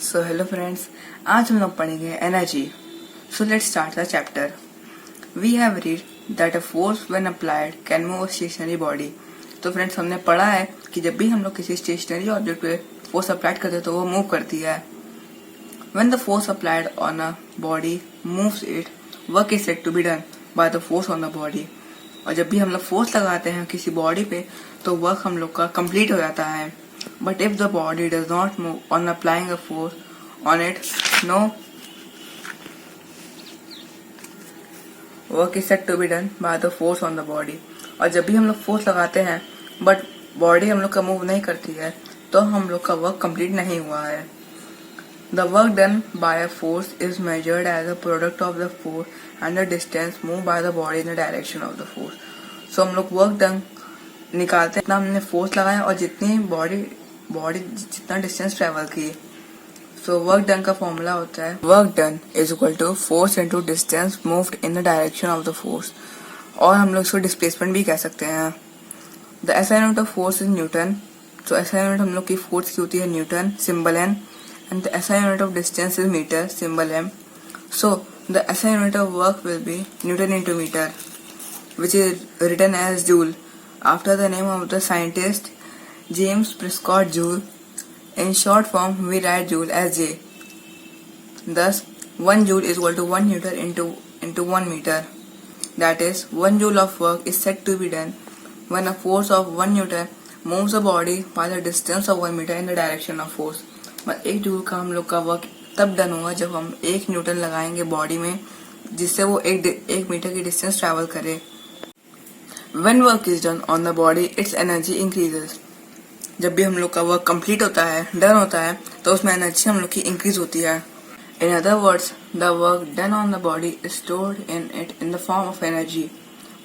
So hello friends, आज हम लोग पढ़ेंगे energy. So let's start the chapter. We have read that a force when applied can move a stationary body. तो friends, हमने पढ़ा है कि जब भी हम लोग किसी स्टेशनरी ऑब्जेक्ट पे फोर्स अप्लाइड करते हैं तो वो मूव करती है. When the force applied on a body moves it, work is said to be done by the force on the body. और जब भी हम लोग फोर्स लगाते हैं किसी बॉडी पे तो वर्क हम लोग का कंप्लीट हो जाता है. But if the body does not move on applying a force on it, no work is said to be done by the force on the body. और जब भी हम लोग फोर्स लगाते हैं बट बॉडी हम लोग का मूव नहीं करती है तो हम लोग का वर्क कंप्लीट नहीं हुआ है. The work done by a force is measured as a product of the force and the distance moved by the body in the direction of the force. So हम लोग वर्क डन निकालते हैं जितना हमने force लगाया और जितनी body जितना डिस्टेंस ट्रेवल की. सो वर्क डन का फॉर्मूला होता है work done is equal to force into distance moved in the direction of the force. और हम लोग इसको डिस्प्लेसमेंट भी कह सकते हैं. The SI unit of force is newton. तो एसआई यूनिट हम लोग की फोर्स की होती है newton, symbol N. And the SI unit of distance is metre, symbol M. So the SI unit of work will be newton into metre, which is written as Joule after the name of the scientist James Prescott Joule. In short form, we write Joule as J. Thus, 1 Joule is equal to 1 Newton into 1 meter. That is, 1 Joule of work is said to be done when a force of 1 Newton moves a body by the distance of 1 meter in the direction of force. मतलब 1 joule का हम लोग का work तब done होगा जब हम 1 Newton लगाएंगे बॉडी में जिससे वो 1 मीटर की डिस्टेंस ट्रैवल करे. When work is done on the body, its energy increases. जब भी हम लोग का वर्क कंप्लीट होता है, डन होता है, तो उसमें एनर्जी हम लोग की इंक्रीज होती है. In other words, the work done on the body is stored in it in the form of energy.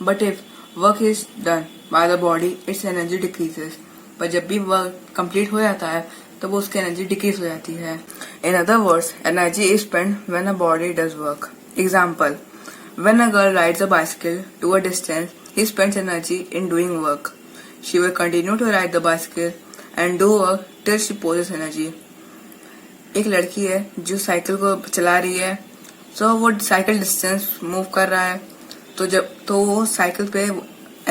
But if work is done by the body, its energy decreases. पर जब भी work complete हो जाता है, तो वो उसकी energy decrease हो जाती है. In other words, energy is spent when a body does work. Example: when a girl rides a bicycle to a distance, he spends energy in doing work. She will continue to ride the bicycle and do work till she possesses energy. एक लड़की है जो cycle को चला रही है, तो वो साइकिल डिस्टेंस मूव कर रहा है, तो वो साइकिल पे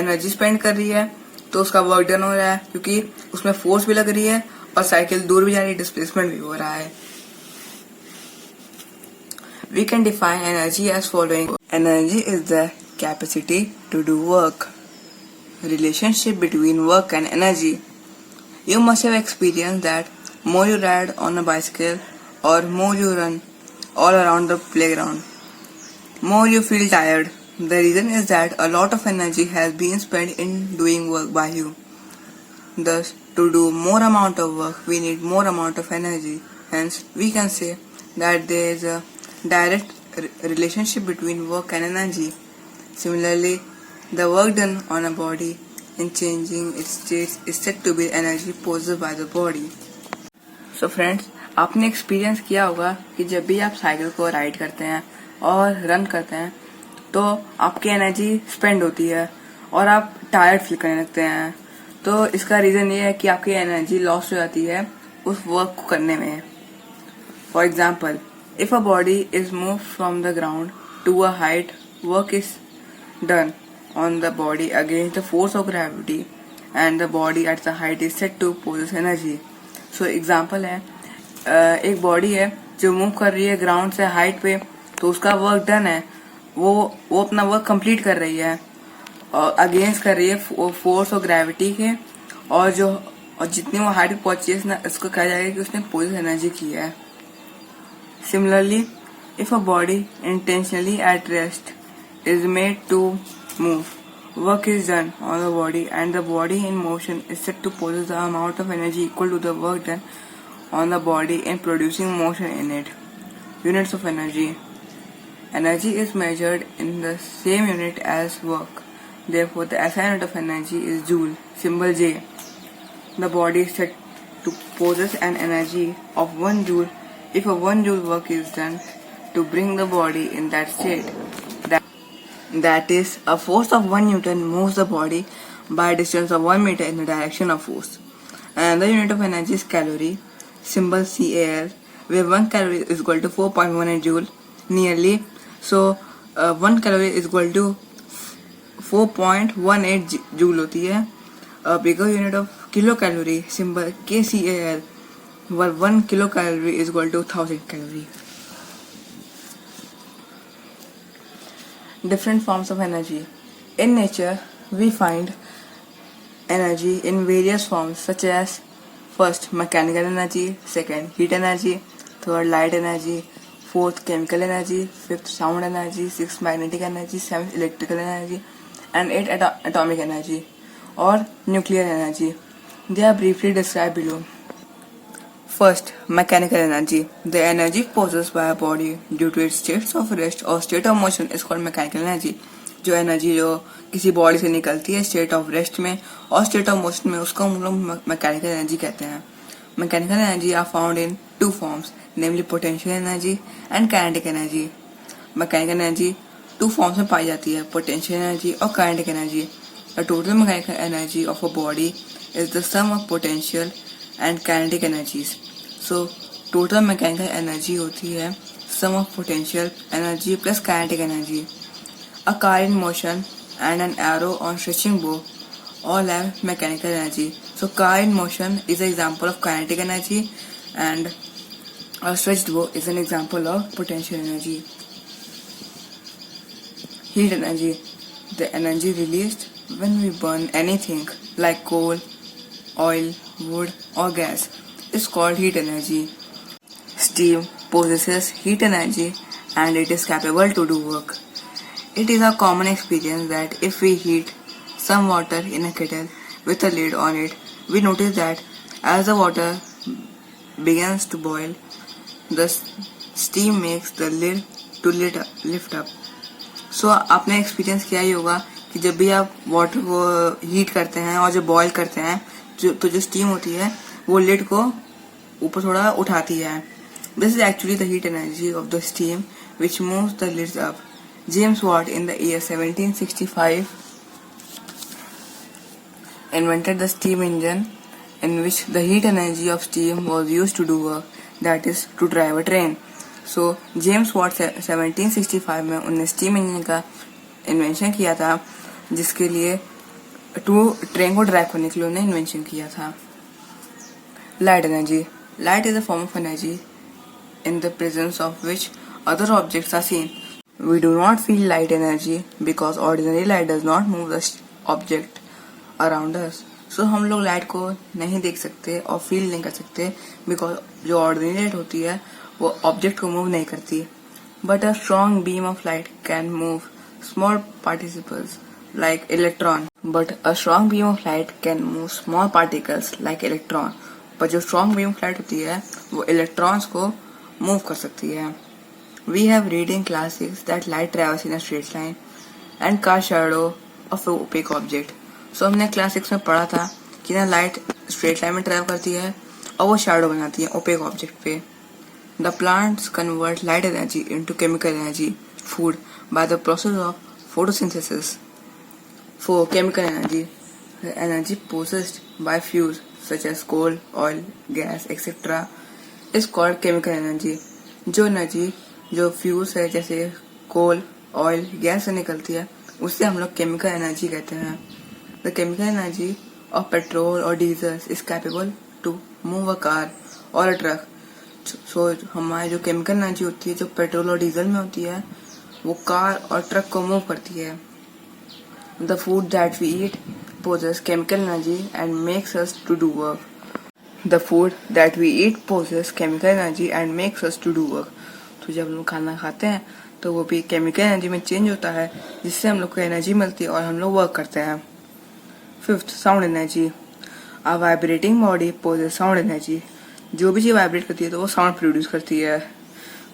एनर्जी स्पेंड कर रही है, तो उसका वर्क डन हो रहा है क्योंकि उसमें फोर्स भी लग रही है और साइकिल दूर भी जा रही है, डिस्प्लेसमेंट भी हो रहा है. We can define energy as following. Energy is the capacity to do work. Relationship between work and energy. You must have experienced that more you ride on a bicycle or more you run all around the playground, more you feel tired. The reason is that a lot of energy has been spent in doing work by you. Thus, to do more amount of work, we need more amount of energy. Hence, we can say that there is a direct relationship between work and energy. Similarly, the work done on a body in changing its states is said to be energy possessed by the body. So friends, आपने experience किया होगा कि जब भी आप cycle को ride करते हैं और रन करते हैं तो आपकी एनर्जी स्पेंड होती है और आप टायर्ड फील करने लगते हैं. तो इसका रीजन ये है कि आपकी एनर्जी लॉस हो जाती है उस वर्क को करने में. For example, if a body is moved from the ground to a height, work is done on the body against the force of gravity and the body at the height is said to possess energy. So example है एक body है जो move कर रही है ground से height पे, तो उसका वर्क डन है, वो अपना वर्क कंप्लीट कर रही है और अगेंस्ट कर रही है फोर्स और ग्रेविटी के, और जितनी वो हाइट पे पहुंची है उसको कहा जाएगा कि उसने पोजेस एनर्जी की है. Similarly, if a body intentionally at rest is made to move, work is done on the body and the body in motion is said to possess the amount of energy equal to the work done on the body in producing motion in it. Units of energy. Energy is measured in the same unit as work. Therefore, the SI unit of energy is Joule, symbol J. The body is said to possess an energy of 1 Joule if a 1 Joule work is done to bring the body in that state. That is, a force of 1 Newton moves the body by a distance of 1 meter in the direction of force. Another unit of energy is calorie, symbol Cal. where 1 calorie is equal to 4.18 joule nearly. So 1 calorie is equal to 4.18 joule होती है. A bigger unit of kilocalorie, symbol KCAL, where 1 kilocalorie is equal to 1000 calorie. Different forms of energy. In nature, we find energy in various forms such as first mechanical energy, second heat energy, third light energy, fourth chemical energy, fifth sound energy, sixth magnetic energy, seventh electrical energy, and eighth atomic energy or nuclear energy. They are briefly described below. First, mechanical energy. The energy possessed by a body due to its states of rest or state of motion is called mechanical energy. जो energy जो किसी body से निकलती है state of rest में और state of motion में, उसको हम लोग मैकेनिकल एनर्जी कहते हैं. Mechanical energy are found in two forms, namely potential energy and kinetic energy. Mechanical energy two forms में पाई जाती है, पोटेंशियल एनर्जी और kinetic energy. The total mechanical energy of a body is the sum of potential and kinetic energies. So total mechanical energy होती है sum of potential energy plus kinetic energy. A car in motion and an arrow on stretching bow all have mechanical energy. So car in motion is an example of kinetic energy and a stretched bow is an example of potential energy. Heat energy. The energy released when we burn anything like coal, oil, wood or gas is called heat energy. Steam possesses heat energy and it is capable to do work. It is a common experience that if we heat some water in a kettle with a lid on it, we notice that as the water begins to boil, the steam makes the lid to lift up. So आपने experience किया ही होगा कि जब भी आप water को heat करते हैं और जब बॉयल करते हैं तो जो स्टीम होती है वो लिड को ऊपर थोड़ा उठाती है. This is actually the heat energy of the steam which moves the lids up. James Watt in the year 1765 invented the steam engine in which the heat energy of steam was used to do work, that is to drive a train. So James Watt 1765 में उन्होंने steam engine का invention किया था जिसके लिए train को drive करने के लिए उन्होंने इन्वेंशन किया था. Light energy. Light is a form of energy in the presence of which other objects are seen. We do not feel light energy because ordinary light does not move the object around us. So हम लोग light को नहीं देख सकते और feel नहीं कर सकते बिकॉज जो ऑर्डिनरी लाइट होती है वो ऑब्जेक्ट को मूव नहीं करती. But a strong beam of light can move small participles like electron. But a strong beam of light can move small particles like electron. पर जो स्ट्रॉन्ग बीम ऑफ लाइट होती है वो इलेक्ट्रॉन्स को move कर सकती है. We have read in classics that light travels in a straight line and casts shadow of an opaque object. So हमने क्लासिक्स में पढ़ा था कि ना लाइट स्ट्रेट लाइन में ट्रैवल करती है और वो शैडो बनाती है ओपेक ऑब्जेक्ट पे. The plants convert light energy into chemical energy, food, by the process of photosynthesis. For chemical energy, the energy possessed by fuels such as coal, oil, gas, etc. is called chemical energy. जो energy जो fuels है जैसे कोल, oil, gas से निकलती है उससे हम लोग केमिकल एनर्जी कहते हैं. The chemical energy of petrol और diesel is capable to move a car और अ ट्रक. सो हमारी जो केमिकल एनर्जी होती है जो पेट्रोल और डीजल में होती है वो कार और ट्रक को मूव करती है. The food that we eat possesses chemical energy and makes us to do work. The food that we eat possesses chemical energy and makes us to do work. तो जब हम लोग खाना खाते हैं तो वो भी केमिकल एनर्जी में चेंज होता है जिससे हम लोग को एनर्जी मिलती है और हम लोग वर्क करते हैं. Fifth, sound energy. A vibrating body possesses sound energy. जो भी चीज वाइब्रेट करती है तो वो साउंड प्रोड्यूस करती है.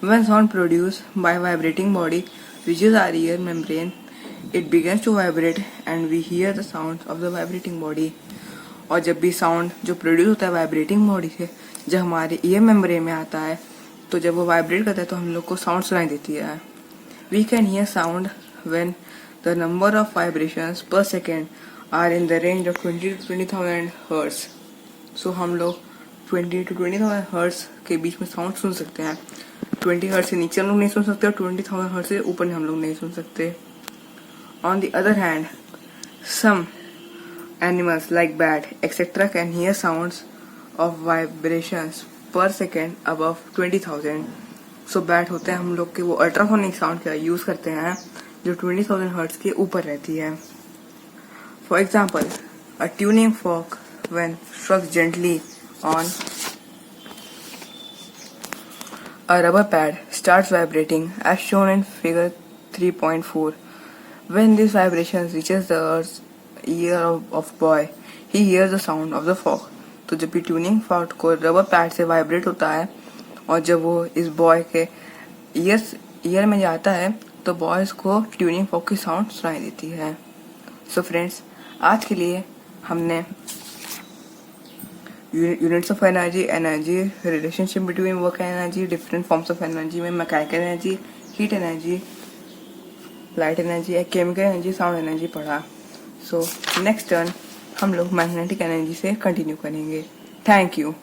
When sound produce by vibrating body reaches our ear membrane it begins to vibrate and we hear the sound of the vibrating body. और जब भी साउंड जो प्रोड्यूस होता है वाइब्रेटिंग बॉडी से जब हमारे ईयर मेम्ब्रेन में आता है तो जब वो वाइब्रेट करता है तो हम लोग को साउंड सुनाई देती है. We can hear sound when the number of vibrations per second are in the range of 20 to 20,000 hertz. So हम लोग 20 to 20,000 हर्ट्ज के बीच में साउंड सुन सकते हैं। 20 हर्ट्ज से नीचे हम लोग नहीं सुन सकते और 20,000 हर्ट्ज से ऊपर हम लोग नहीं सुन सकते। On the other hand some animals like bat etcetera can hear sounds of vibrations per second above 20,000। So bat होते हैं हम लोग के, वो अल्ट्रासोनिक साउंड का यूज करते हैं जो 20,000 हर्ट्ज के ऊपर रहती है। For example a tuning fork when struck gently on a rubber pad starts vibrating as shown in figure 3.4. When this vibration reaches the earth's ear of boy, he hears the sound of the fork. तो जब भी tuning fork को rubber pad से vibrate होता है और जब वो इस बॉय के ईयर में जाता है तो बॉयज को ट्यूनिंग फॉर्क की साउंड सुनाई देती है। सो फ्रेंड्स, आज के लिए हमने units of energy, energy, relationship between work and energy, different forms of energy में mechanical energy, heat energy, light energy, chemical energy, sound energy पढ़ा। सो नेक्स्ट टर्न हम लोग मैग्नेटिक एनर्जी से कंटिन्यू करेंगे। Thank you.